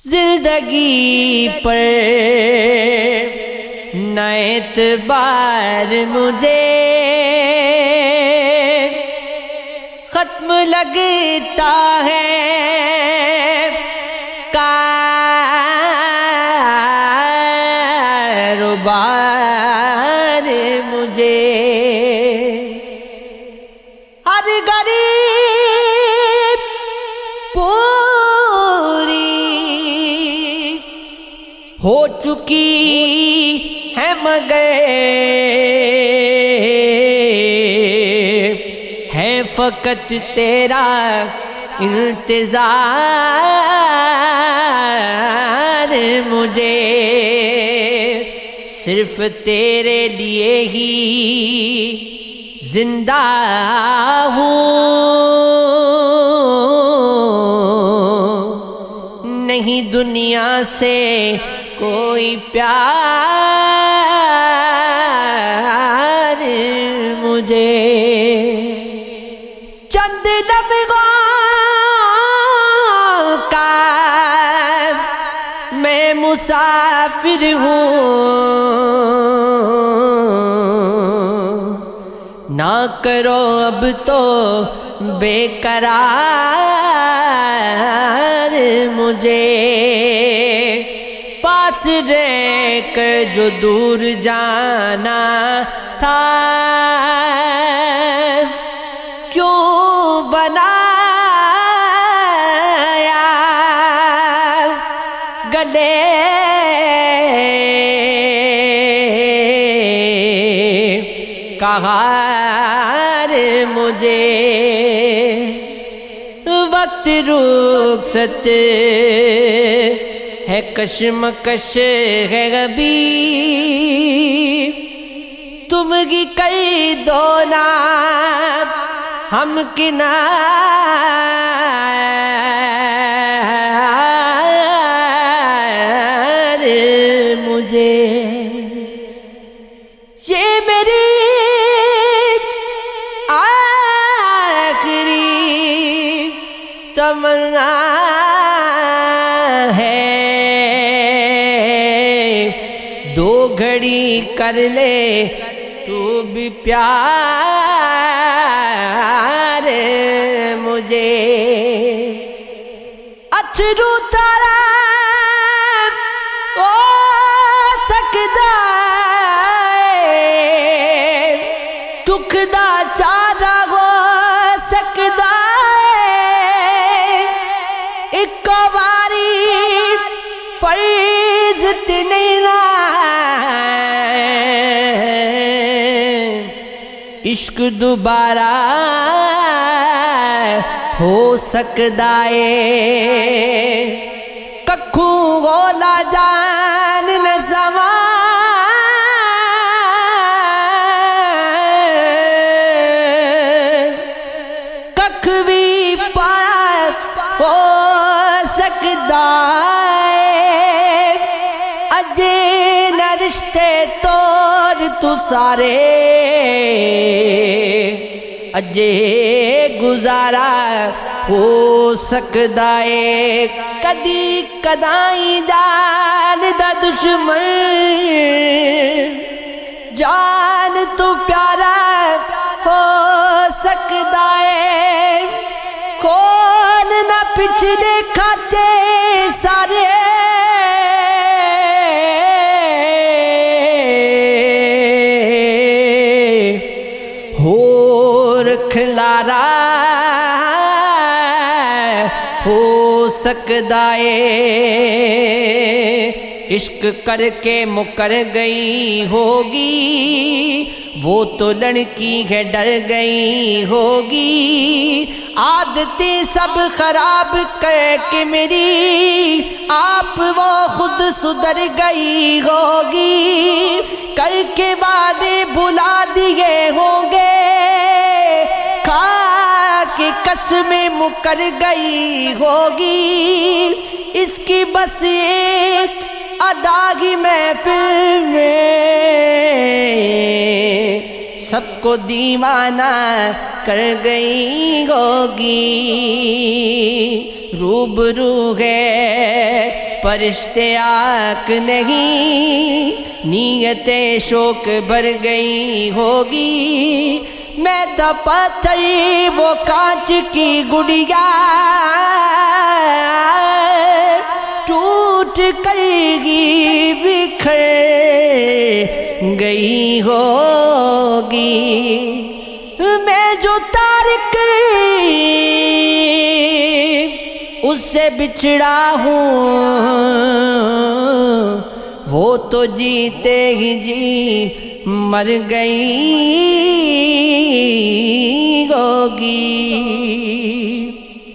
زندگی پر نہ اعتبار مجھے ختم لگتا ہے کاروبار مجھے ہر غریب پوری ہو چکی ہے مگر ہے فقط تیرا انتظار مجھے صرف تیرے لیے ہی زندہ ہوں نہیں دنیا سے کوئی پیار مجھے چند لمحوں کا میں مسافر ہوں نہ کرو اب تو بے قرار مجھے پاس رہ کر جو دور جانا تھا کیوں بنایا گلے کا ہار مجھے وقت رخصت ہے کشمکش ہے ابھی تم کی کر دو نا ہم کنار مجھے یہ میری آخری تمنا ہے دو گھڑی کر لے تو بھی پیار مجھے اتھرو تارا ہو سکتا ہے دکھ دا چارہ ہو سکتا ہے ایک باری فرض نہیں عشق دوبارہ ہو سکتا ہے ککھوں گولا جان نہ سما ککھ بھی پار ہو سکتا ہے اجے نہ رشتے توڑ تو سارے اجے گزارا ہو سکتا ہے کدی کدائی جان دا دشمن جان تو پیارا ہو سکتا ہے کون نہ پچھلے کھاتے سارے کھلارا ہو سکتا ہے عشق کر کے مکر گئی ہوگی وہ تو لڑکی ہے ڈر گئی ہوگی عادتیں سب خراب کر کے میری آپ وہ خود سدھر گئی ہوگی کر کے وعدے بھلا دیے ہوں گے کہ قسمیں مکر گئی ہوگی اس کی بس ایک ادا کی محفل میں سب کو دیوانہ کر گئی ہوگی، روبرو ہے فرشتے آنکھ نہیں، نیت شوق بھر گئی ہوگی، میں تھا پتھر وہ کانچ کی گڑیا، ٹوٹ کر گی بکھر گئی ہوگی، میں جو تارک اس سے بچھڑا ہوں، وہ تو جیتے ہی جی مر گئی ہوگی۔